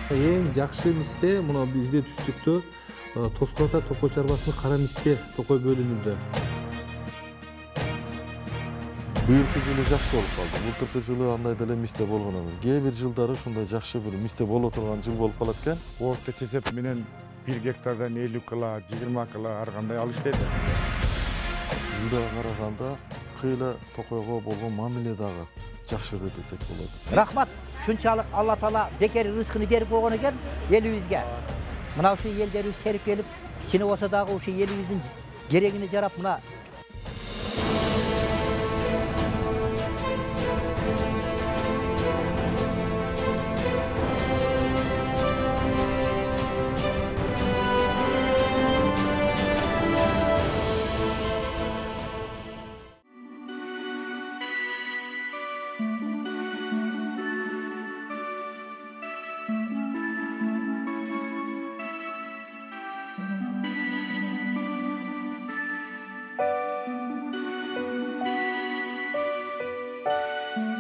Эң жакшы мисте мына бизде түштүктө Тоскоот ата токой чарбасынын кара мисте токой бөлүмүндө. Быйылкы жылы жакшы болуп калды. Былтыркы жылы андай деле мисте болгон эмес. Кээ бир жылдары ушундай жакшы бир мисте боло турган жыл болуп калат экен. Орто чесеп менен 1 гектардан 50 кыла, 20 кыла ар кандай алыш деди. Жылдага караганда кыйла токойго болгон мамиле дагы жакшырды десек болот. Рахмат, шунчалык Алла Таала бекер рызкыны берип койгон экен элибизге. Мына ушу элдерибиз терип келип, кичине болсо дагы ушу элибиздин керегине жарап мына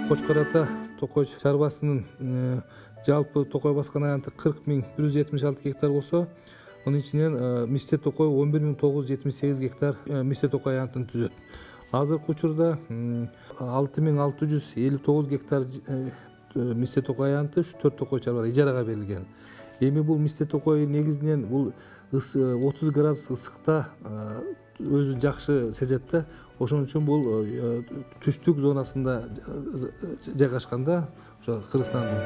Кочкор ата токой чарбасынын жалпы токой баскан аянты 40.176 гектар болсо, анын ичинен мисте токой 11.978 гектар мисте токой аянтын түзөт. Азыркы учурда 6.659 гектар мисте токой аянты 4 токой чарбада ижарага берилген. Эми бул мисте токой негизинен бул 30 градус ысыкта өзүн жакшы сезет да. Ошон үчүн бул түстүк зонасында жайгашканда, ошо Кыргызстандын.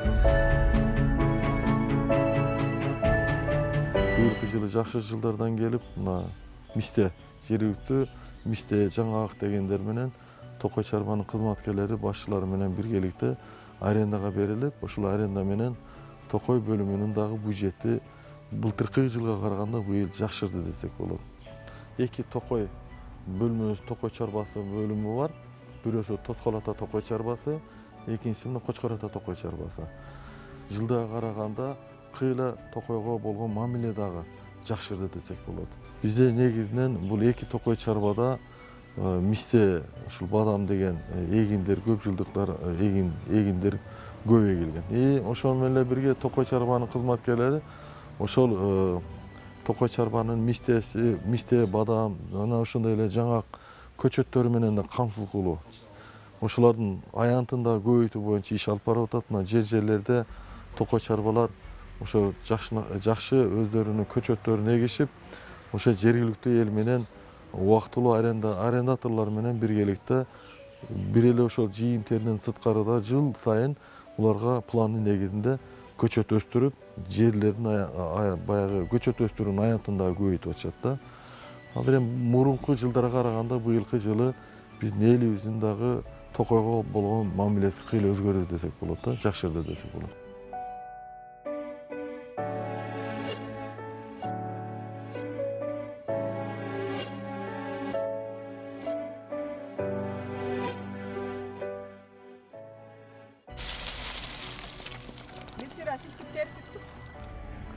Быйылкы жылы жакшы жылдардан келип, мына мисте жергиликтүү мисте жаңаак дегендер менен токой чарбанын кызматкерлери башчылары менен биргеликте арендага берилип, ошол аренда менен токой бөлүмүнүн дагы бюджети былтыркы жылга караганда быйыл жакшырды десек болот. Эки токой бөлмө токой чарбасы бөлүмү бар. Бирөөсү Тоскоот ата токой чарбасы, экинчиси мына Кочкор ата токой чарбасы. Жылдага караганда кыйла токойго болгон мамиле дагы жакшырды десек болот. Бизде негизинен бул эки токой чарбада мисте ушул бадам деген эгиндер көп жылдыктар эгиндер көп эгилген. Ошол менен эле бирге токой чарбанын кызматкерлери ошол токой чарбанын мистеси, мисте бадам, жана ошондой эле жаңак көчөттөрү менен да камсыз кылуу. Ошолордун аянтын да көбөйтүү боюнча иш алып барып атат. Мына жерлерде токой чарбалар ошо жакшы өздөрүнүн көчөттөрүн эгишип, ошо жергиликтүү эл менен убактылуу арендаторлор менен биргеликте бир эле ошол жыйынтегинен сырткарыда жыл сайын уларга пландын негизинде көчөт өстүрүп, жерлерин баягы көчөт өстүрүүнүн аянтын дагы көбөйтүп атышат да. Азыр эми мурунку жылдарга караганда быйылкы жылы биздин элибиздин дагы токойго болгон мамилеси кыйла өзгөрдү десек болот да, жакшырды десек болот.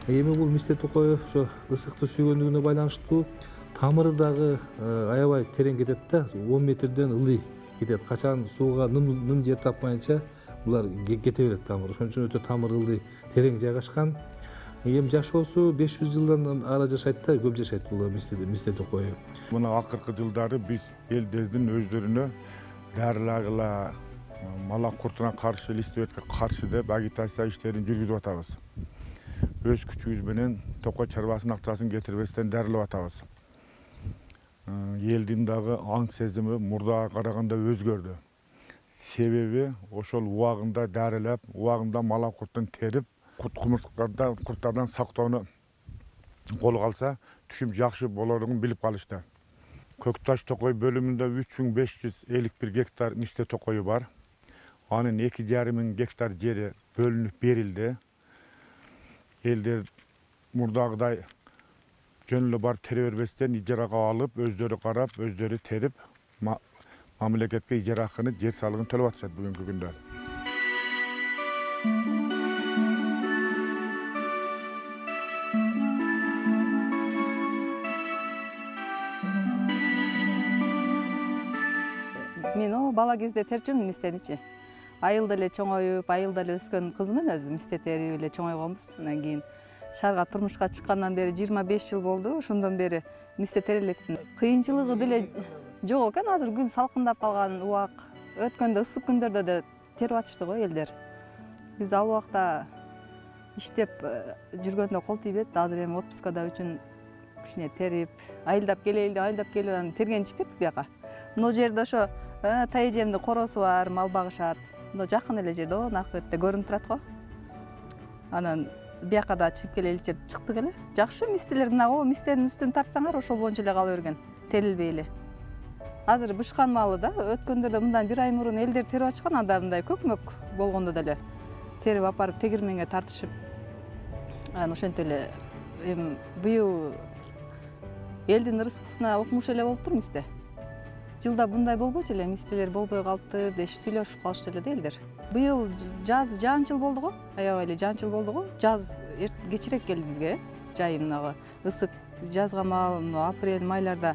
Эми бул мисте токой ошо ысыкты сүйгөндүгүнө байланыштуу тамыры дагы аябай терең кетет да, 10 метрден ылдый кетет. Качан сууга ным жер тапмайынча булар кете берет тамыр. Ошон үчүн өтө тамыр ылдый терең жайгашкан. Эми жашоосу 500 жылдан ара жашайт да, көп жашайт бул мисте токой. Мына акыркы жылдары биз элдердин өздөрүнө дарылагыла мала куртуна каршы, листебетке каршы деп агитация иштерин жүргүзүп атабыз. Өз күчүбүз менен токой чарбасынын акчасын кетирбестен дарылап атабыз. Элдин дагы аң сезими мурдага караганда өзгөрдү. Себеби ошол убагында дарылап, убагында мала куртун терип, курттардан сактоону колго алса, түшүм жакшы болорун билип калышты. Көкташ токой бөлүмүндө 3551 гектар мисте токою бар. Анын 2,5 гектар жери бөлүнүп берилди. Элдер мурдагыдай жөн эле барып тере бербестен ижарага алып, өздөрү карап, өздөрү терип, мамлекетке ижара акыны, жер салыгын төлөп атышат бүгүнкү күндө. Мен бала кезде терчүмүн мистеничи. айылда эле чоңоюп, айылда эле өскөн кызмын өзү, мисте терип эле чоңойгонбуз. Анан кийин шаарга турмушка чыккандан бери 25 жыл болду. Ошондон бери мисте терилекмин. Кыйынчылыгы деле жок экен. Азыр күн салкындап калган убак. Өткөндө ысык күндөрдө да терип атышты го элдер. Биз ал убакта иштеп жүргөндө кол тийбейт. Азыр эми отпускада үчүн кичине терип, айылдап келели, айылдап келип анан тергенчип кеттик бияка. Мына жерде ошо тайжемдин коросу бар, мал багышат. Мына жакын эле жерде, наркы бетте көрүнүп турат го. Анан бияка да чыгып келели деп чыктык эле. Жакшы мистелер мына мистенин үстүн тартсаңар ошол боюнча эле кала берген, терилбей эле. Азыр бышкан малы да өткөндөрдө мындан 1 ай мурун элдер терип ачкан, анда мындай көкмөк болгондо деле терип апарып тегирменге тартышып. Анан ошентип эле эми быйыл элдин ырыскысына укмуш эле болуптур мисте. Жылда мындай болбойчу эле, мистелер болбой калыптыр дешип сүйлөшүп калышты эле да элдер. Быйыл жаз жаанчыл болду го, аябай эле жаанчыл болду го. Жаз кечирээк келди бизге, жай мынагы ысык жазга маал, апрель, майларда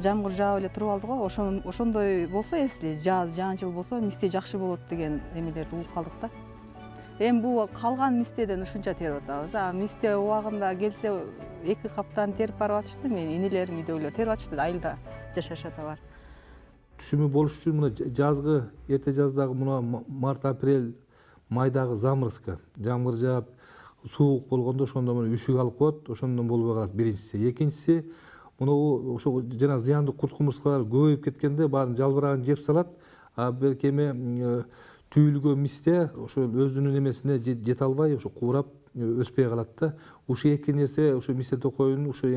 жамгыр жаап эле туруп алды го. Ошондой болсо эсли, жаз жаанчыл болсо мисте жакшы болот деген эмелерди угуп калдык да. Эми бул калган мистеден ушунча терип атабыз. Мисте убагында келсе 2 каптан терип барып атышты. Менин инилерим, үйдөгүлөр терип атышты, айылда жашашат алар. Түшүмү болуш үчүн мына жазгы, эрте жаздагы мына март, апрель, майдагы замырзка, жамгыр жаап, суук болгондо ошондо мына үшүк алып коет, ошондон болбой калат биринчиси. Экинчиси, мына ошо жана зыяндуу курт кумурскалар көбөйүп кеткенде баарын жалбырагын жеп салат. Берки эми түйүлгөн мисте ошо өзүнүн эмесине жете албай, ошо куурап өспөй калат да. Ушул эки нерсе ошо мисте токоюнун ошо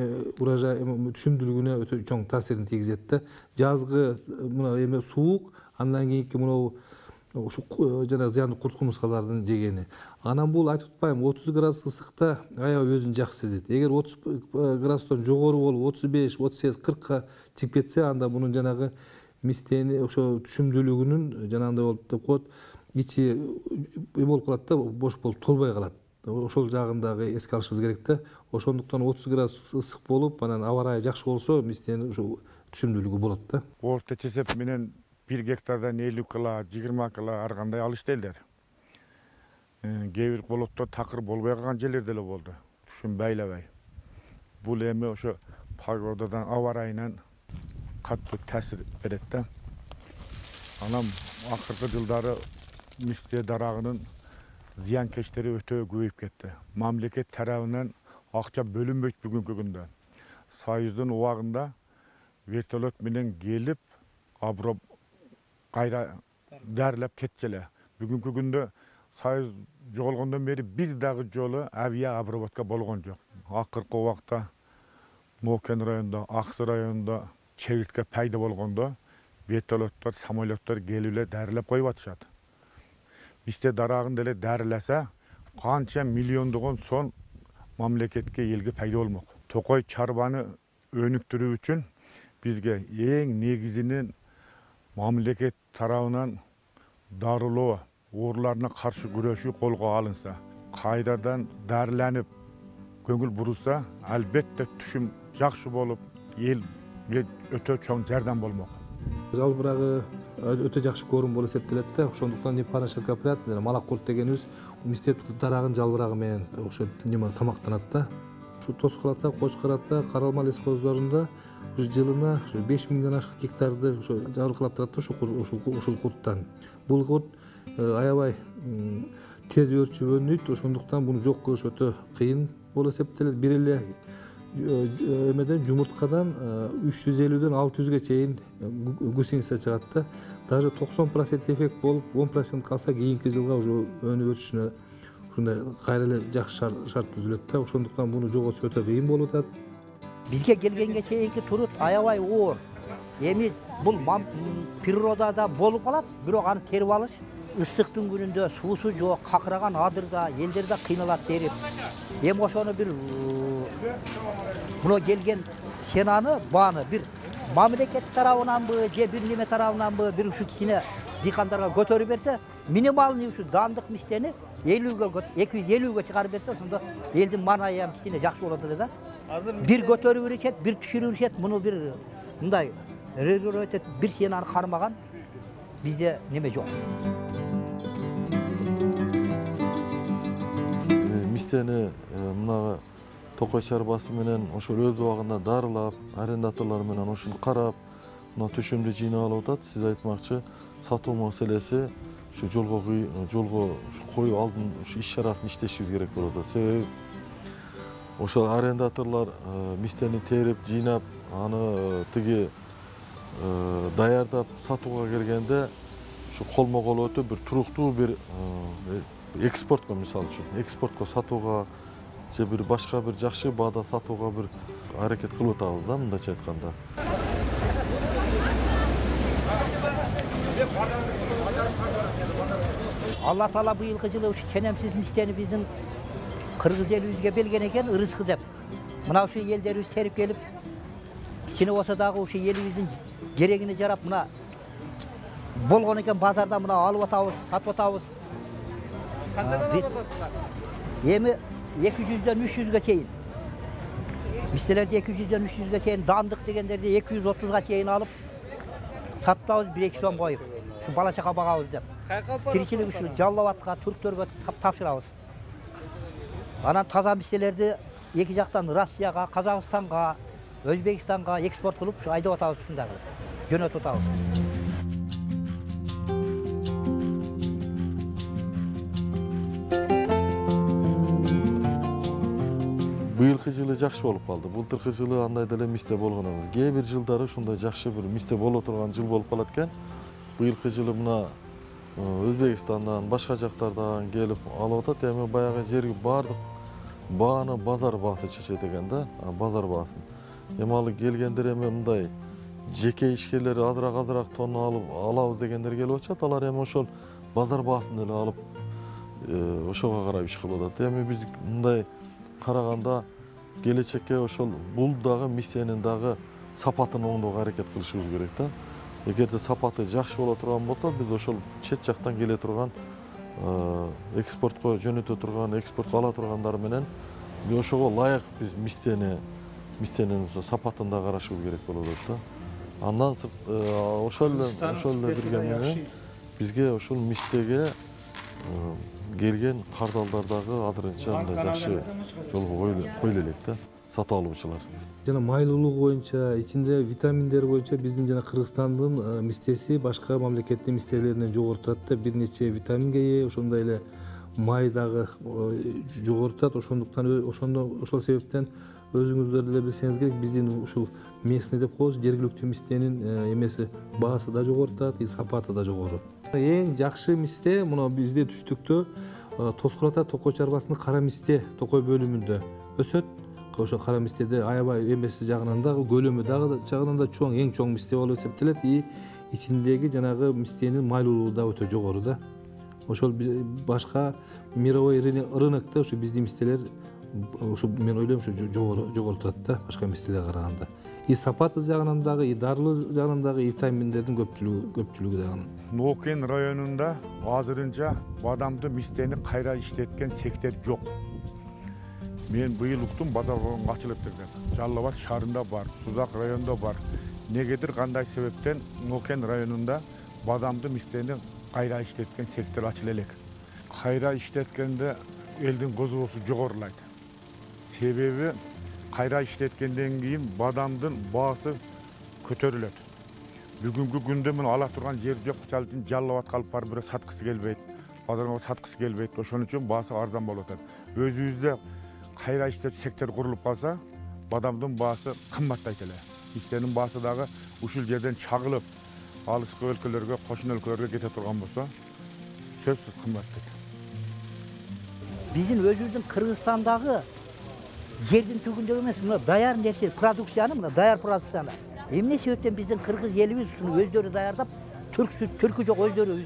урожай түшүмдүүлүгүнө өтө чоң таасирин тийгизет да. Жазгы мына эме суук, андан кийинки мына ошо жана зыяндуу курт кумурскалардын жегени. Анан бул айтып атпайм, 30 градус ысыкта аябай өзүн жакшы сезет. Эгер 30 градустан жогору болуп 35, 38, 40ка чыгып кетсе, анда мунун жанагы мистени ошо түшүмдүүлүгүнүн жанагындай болуп деп коет, ичи болуп калат да, бош болуп толбой калат. Ошол жагын дагы эске алышыбыз керек да. Ошондуктан 30 градус ысык болуп, анан аба ырайы жакшы болсо, мистенин ошо түшүмдүүлүгү болот да. Орта чесеп менен 1 гектардан 50 кыла, 20 кыла ар кандай алышты элдер. Кээ бир болоттор такыр болбой калган жерлер деле болду. Түшүм байлабай. Бул эми ошо погодадан, аба ырайынан катуу таасир берет да. Анан акыркы жылдары мисте дарагынын зыянкечтери өтө көбөйүп кетти. Мамлекет тарабынан акча бөлүнбөйт бүгүнкү күндө. Союздун убагында вертолет менен келип, аброб кайра дарылап кетчү эле. Бүгүнкү күндө Союз жоголгондон бери бир дагы жолу авиа обработка болгон жок. Акыркы убакта Нокен районунда, Аксы районунда чегиртке пайда болгондо вертолеттор, самолеттор келип эле дарылап коюп атышат. Мисте дарагын деле дарыласа, канча миллиондогон сом мамлекетке, элге пайда болмок. Токой чарбаны өнүктүрүү үчүн бизге эң негизинен мамлекет тарабынан дарылоо, ооруларына каршы күрөшүү колго алынса, кайрадан дарыланып көңүл бурулса, албетте түшүм жакшы болуп, элге өтө чоң жардам болмок. Жалбырагы өтө жакшы корум болуп эсептелет да. Ошондуктан парашил капрат, малак курт дегенибиз мисте дарагын жалбырагы менен ошо тамактанат да. Ушу Тоскул ата, Кочкор ата, Каралма лескоздорунда жылына 5 миңден ашык гектарды жабыркалап турат ушул курттан. Бул курт аябай тез өрчүп өнүйт, ошондуктан буну жок кылыш өтө кыйын болуп эсептелет. Бир эле эмеден жумурткадан 350ден 600ге чейин гусеница чыгат да. Даже 90% эффект болуп 10% калса кийинки жылга уже өнүп өсүшүнө ушундай кайра эле жакшы шарт түзүлөт да. Ошондуктан буну жоготуш өтө кыйын болуп атат. Бизге келгенге чейинки турут аябай оор. Эми бул природада болуп калат, бирок аны терип алыш ысыктын күнүндө суусу жок, какыраган адырда элдер да кыйналат терип. Эми ошону бир мына келген сенаны, бааны бир мамлекет тарабынанбы, же бир неме тарабынанбы бир ушу кичине дыйкандарга көтөрүп берсе, минималный ушу дандык мистени 250ге чыгарып берсе, ошондо элдин маанайы кичине жакшы болот эле да. Бир көтөрүп беришет, бир түшүрүп беришет, муну бир мындай регулировать бир сенаны кармаган бизде неме жок. мистени мына Токой чарбасы менен ошол өз убагында дарылап, арендаторлор менен ошону карап, мына түшүмдү жыйнап алып атат. Сиз айтмакчы, сатуу маселеси ушу жолго коюп алдын ушу иш-чаратын иштешибиз керек болуп атат. Себеби ошол арендаторлор мистени терип, жыйнап, аны тиги даярдап сатууга келгенде ушу колмо-кол өтүп бир туруктуу бир экспортко, мисалы үчүн, экспортко сатууга же бир башка бир жакшы баада сатууга бир аракет кылып атабыз да, мындайча айтканда. Алла Таала быйылкы жылы ушу ченемсиз мистени биздин кыргыз элибизге берген экен, ырыскы деп. Мына ушу элдерибиз терип келип, кичине болсо дагы ушу элибиздин керегине жарап, мына болгон экен базарда мына алып атабыз, сатып атабыз. Канчадан алып атасыздар? Эми 200-дөн 300га чейин. Мистелерди 200-дөн 300га чейин, дандык дегендерди 230га чейин алып сатабыз, 1-2 сом коюп. Şu bala çaka bağabız деп. Тиричилик ушул Жаллабадка, түрктөргө тапшырабыз. Анан таза мистелерди эки жактан Россияга, Казакстанга, Өзбекстанга экспорт кылып айдап атабыз ушундагы. Жөнөтүп атабыз. Быйылкы жылы жакшы болуп калды. Былтыркы жылы андай деле мисте болгон эмес. Кээ бир жылдары ушундай жакшы бир мисте боло турган жыл болуп калат экен. Быйылкы жылы мына Өзбекстандан, башка жактардан келип алып атат. Эми баягы жерги бардык бааны базар баасы чечет экен да, базар баасын. Эми ал келгендер эми мындай жеке ишкерлер азыраак тонну алабыз дегендер келип атышат. Алар эми ошол базар баасын эле алып ошого карап иш кылып атат. Эми биз мындай караганда келечекке ошол бул дагы миссиянын дагы сапатын оңдоого аракет кылышыбыз керек да. Эгерде сапаты жакшы боло турган болсо, биз ошол чет жактан келе турган экспортко жөнөтө турган, экспортко ала тургандар менен ошого ылайык биз мистенин сапатын да карашыбыз керек болот да. Андан ошол эле бирге менен бизге ошол мистеге келген кардалдардагы азырынча мындай жакшы жолго коюла элек да, сатып алуучулар. Жана майлуулугу боюнча, ичинде витаминдер боюнча биздин жана Кыргызстандын мистеси башка мамлекеттин мистелеринен жогору турат да. Бир нече витаминге ээ, ошондой эле май дагы жогору турат. Ошол себептен өзүңүздөр деле билсеңиз керек, биздин ушул местный деп коебуз, жергиликтүү мистенин эмеси баасы да жогору турат, сапаты да жогору. Эң жакшы мисте мына бизде түштүктө Тоскор ата Токой чарбасынын кара мисте Токой бөлүмүндө өсөт. Ошо кара мистеде аябай эмеси жагынан дагы, көлөмү дагы жагынан да чоң, эң чоң мисте болуп эсептелет. Ичиндеги жанагы мистенин майлуулугу да өтө жогору да. Ошол башка мировой рынокто ушу биздин мистелер ушу мен ойлойм ушу жогору турат да башка мистелерге караганда. Сапаты жагынан дагы, дарылуу жагынан дагы, витаминдердин көпчүлүгү дагы. Нокен районунда азырынча бадамды мистени кайра иштеткен сектор жок. Мен быйыл уктум, базар ачылып турган. Жаллабад шаарында бар, Сузак районунда бар. Негедир кандай себептен Нокен районунда бадамды мистени кайра иштеткен сектор ачыла элек. Кайра иштеткенде элдин козубосу жогорулайт. Себеби кайра иштеткенден кийин бадамдын баасы көтөрүлөт. Бүгүнкү күндө мен ала турган жер жок, мисалы үчүн Жаллабадка алып барып бирөө саткысы келбейт, базарга саткысы келбейт. Ошон үчүн баасы арзан болуп атат. Өзүбүздө кайра иштетүү сектор курулуп калса, бадамдын баасы кымбаттайт эле. Мистенин баасы дагы ушул жерден чагылып, алыскы өлкөлөргө, кошун өлкөлөргө кете турган болсо, сөзсүз кымбаттайт. Биздин өзүбүздүн Кыргызстандагы жердин түгүндө эмес, мына даяр нерсе, продукцияны, мына даяр продукцияны. Эмне себептен биздин кыргыз элибиз ушуну өздөрү даярдап, түркү жок өздөрү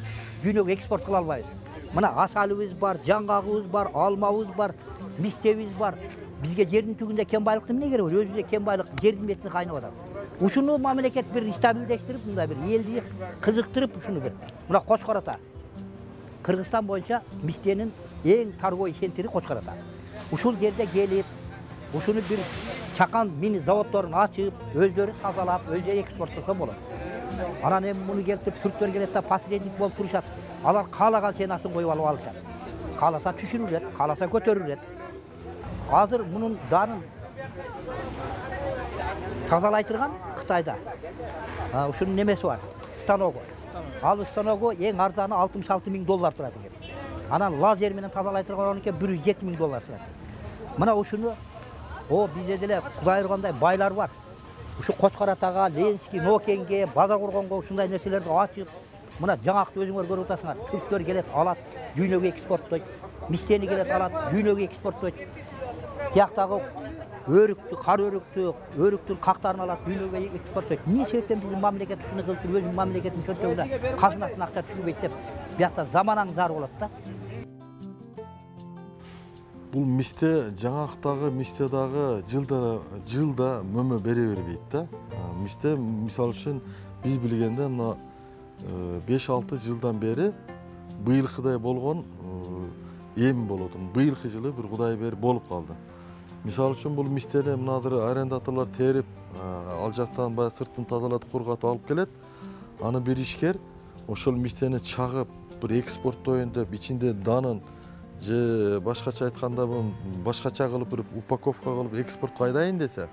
дүйнөгө экспорт кыла албайбыз. Мына асалыбыз бар, жаңгагыбыз бар, алмабыз бар, мистебиз бар. Бизге жердин түгүндө кен байлыкты эмне кереги бар? Өзүбүздө кен байлык жердин бетине кайнап атат. Ушуну мамлекет бир стабилдештирип, мындай бир элди кызыктырып ушуну бир. Мына Кочкор ата. Кыргызстан боюнча мистенин эң торговый центри Кочкор ата. Ушул жерде келип, ушуну бир чакан мини заводдорун ачып, өздөрү тазалап, өздөрү экспорттосо болот. Анан эми муну келип түрктөр келет да посредник болуп турушат. Алар каалаган ценасын коюп алып алышат. Кааласа түшүрүлөт, кааласа көтөрүлөт. Hazır bunun danın tazalaytırgan Kıtayda. Şunun nemesi var. Stanogo. Al Stanogo en arzanı $66.000 turadi ekan. Anan lazer menен tazalaytırgan onunki $107.000 turadi. Mına şunu o bizde деле Кудай urganday baylar var. Şu Koçkaratага, Ленский, Нокенге, Базар Курганга ушундай нерселерди ачып, мына жаңакты өзүңөр көрүп атасыңар. Түрктөр келет, алат, дүйнөгө экспорттойт. Мистени келет, алат, дүйнөгө экспорттойт. Тияктагы өрүктү, кар өрүктү, өрүктүн кактарын алат, дүйнөгө экспорттойт. Эмне себептен биздин мамлекет ушуну кылып, өзүнүн мамлекетинин чөнтөгүнө казынасына акча түшүрбөйт деп, биякта заманаң зар болот да. Бул мисте жаңактагы мистедагы жылда мөмө бере бербейт да. Мисте мисалы үчүн биз билгенде мына 5-6 жылдан бери быйылкыдай болгон эми болот. Быйылкы жылы бир Кудай бери болуп калды. Мисалы үчүн бул мистени мынадыр арендаторлор терип, ал жактан баягы сыртын тазалатып, кургатып алып келет. Аны бир ишкер ошол мистени чагып, бир экспорттоюн деп, ичинде данын же башкача айтканда башкача кылып бир упаковка кылып экспортко айдайын десе,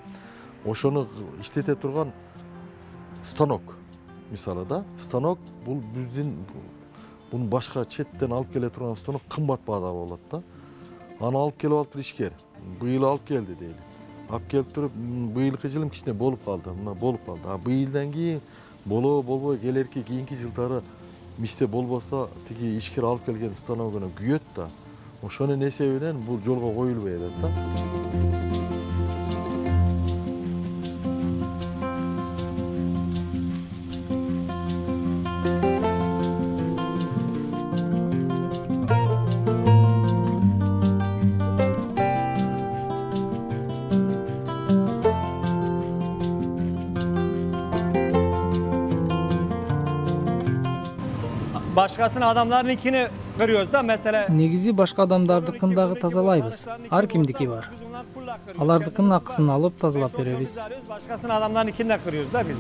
ошону иштете турган станок мисалы да. Станок бул биздин буну башка четтен алып келе турган станок кымбат баада болот да. Аны алып келип алып ишкер. Быйыл алып келди дейли. Алып келип туруп быйылкы жылым кичине болуп калды. Мына болуп калды. А быйылдан кийин болбой келерки кийинки жылдары мисте болбосо тиги ишкер алып келген станогуна күйөт да. Ошонун эсебинен бул жолго коюлбай атат да. Başkasının adamlarınkini kırıyoruz da mesela. Негизи башка адамдардыкын дагы тазалайбыз. Ар кимдики бар. Алардыкынын акысын алып тазалап беребиz. Başkasının adamlarınkini de kırıyoruz da biz.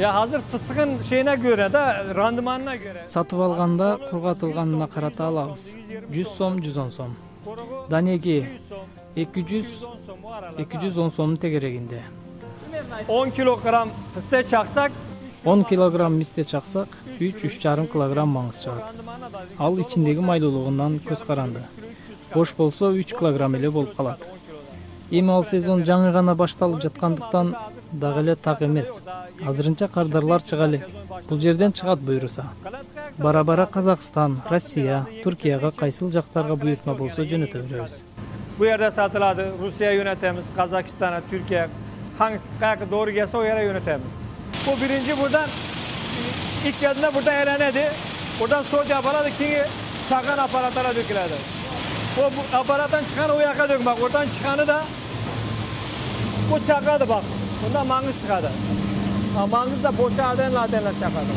Ya hazır fıstığın şeyine göre de randımanına göre. Сатып алганда кургатылганына карата алабыз. 100 сом, 110 сом. Данеги 200-210 сомдун тегерегинде. 10 kilogram fıstığı çaksak 10 килограмм мисте чаксак 3-3,5 килограмм маңыз чыгат. Ал ичиндеги майлуулугунан көз каранды. Бош болсо 3 килограмм эле болуп калат. Эми ал сезон жаңы гана башталып жаткандыктан дагы эле так эмес. Азырынча кардарлар чыга элек. Бул жерден чыгат буйруса. Бара-бара Казакстан, Россия, Түркияга кайсыл жактарга буйртма болсо жөнөтө беребиz. bu yerde satıladı. Rusya'ya yönetemiz, Kazakistan'a, Türkiye'ye. Hangi doğru gelse o yere yönetemiz. Bu birinci buradan ilk geldiğinde buradan elenedi. Buradan soğucu aparadı ki çakan aparatlara döküledi. Bu aparattan çıkanı o yaka dök bak. Oradan çıkanı da bu çakadı bak. Bundan mangız çıkadı. Mangız da boşa adenle çakadı.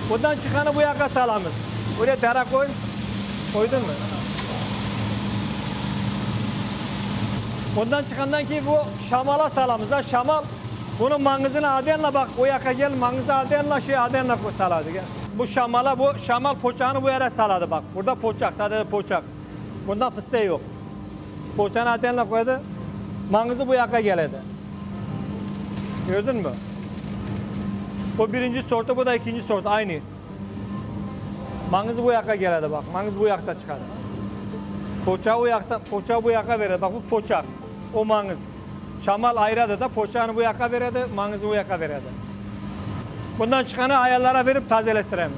Buradan çıkanı bu yaka salamız. Buraya dara koy. Koydun mu? Bundan çıkandan ki bu şamala salamız da şamal. Bunun mangızını adenle bak o yaka gel mangızı adenle saladı. Bu şamala bu şamal poçağını bu yere saladı bak. Burada poçak sadece poçak. Bunda fıstığı yok. Poçağını adenle koydu. Mangızı bu yaka geledi. Gördün mü? Bu birinci sortu bu da ikinci sortu aynı. Mangızı bu yaka geledi bak. Mangız bu yakta çıkardı. Poçağı bu yaka verir. Bak bu poçak. O mangız. Şamal ayrıdı da poçağını bu yaka verirdi. Mangızı bu yaka verirdi. Bundan çıkanı ayarlara verip tazelettiremiz.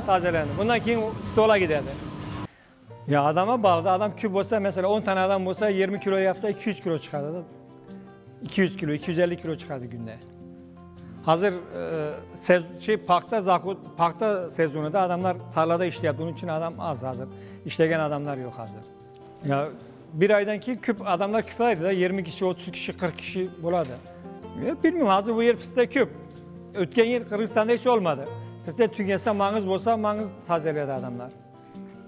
Tazelendi. Bundan кейін stola giderdi. Ya adama bağlı. Adam küp olsa mesela 10 tane adam olsa 20 kilo yapsa 200 kilo çıkardı. 200 kilo, 250 kilo çıkardı günde. Hazır pakta sezonu da adamlar tarlada işliyor. Bunun için adam az hazır. İşleyen adamlar yok hazır. Ya bir aydan ki küp adamlar küpeydi de 20 kişi, 30 kişi, 40 kişi buladı. Ya bilmiyorum hazır bu yer fıstığı küp. Ötken yer Kırgızistan'da hiç olmadı. Fıstığı tüketse mangız bolsa mangız tazeledi adamlar.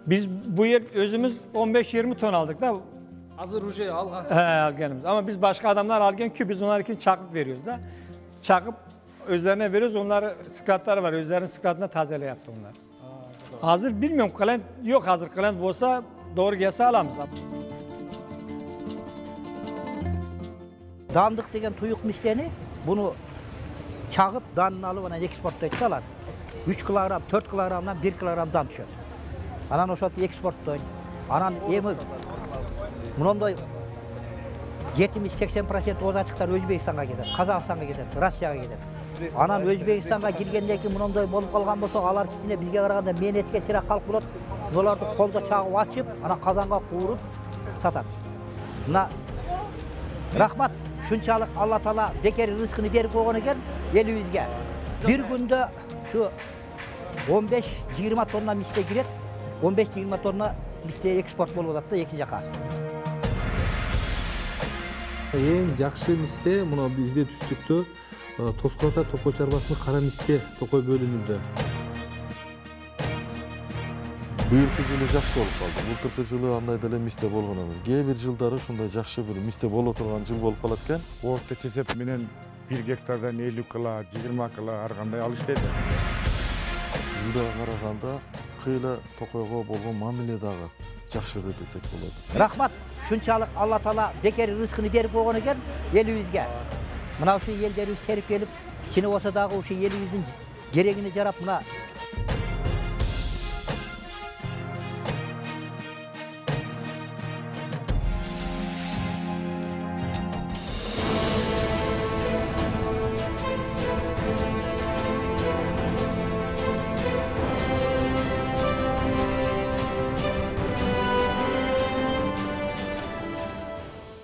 Biz bu yer özümüz 15-20 ton aldık da. Hazır uje algansız. Alganımız. Ama biz başka adamlar algen küp biz onlar için çakıp veriyoruz da. Çakıp özlerine veriyoruz. Onları sklatları var. Özlerinin sklatına tazele yaptı onlar. Hazır bilmiyorum kalent yok, hazır kalent olsa doğru gelse alamız. Dandık degen tuyuk misteni bunu çağıp danını alıp ana eksportlayıp 3 kilogram, 4 kilogramdan 1 kilogram dan düşüyor. Anan o şart eksportlayın. Anan emi bununla 70-80% ozaçıklar Özbekistan'a gider, Kazakistan'a gider, Rusya'ya gider. Anan Özbekistan'a girgенден кийин мындай болуп калган болсо алар кичине бизге караганда мээнетке сыйраак калып болот. Оларды колдо чагып ачып, ана казанга кууруп сатат. Мына рахмат, шунчалык Алла Таала бекер рызкыны берип койгон экен элибизге. Bir günde şu 15-20 tonna miste giret, 15-20 tonna miste eksport болуп атат да эки жака. Эң жакшы мисте мына бизде түштүктө Тоскор ата Токой чарбасынын кара мисте Токой бөлүнүндө. Быйылкы жылы жакшы болуп калды. Былтыркы жылы андай деле мисте болгон эмес. Кээ бир жылдары ушундай жакшы бир мисте боло турган жыл болуп калат экен. Орта чесеп менен 1 гектардан 50 кыла, 20 кыла ар кандай алыш деди. Жылдага караганда кыйла Токойго болгон мамиле дагы жакшырды десек болот. Рахмат, шунчалык Алла Таала бекер рызкыны берип койгон экен элибизге. Мына ушу элдерибиз терип келип, кичине болсо дагы ушу элибиздин керегине жарап мына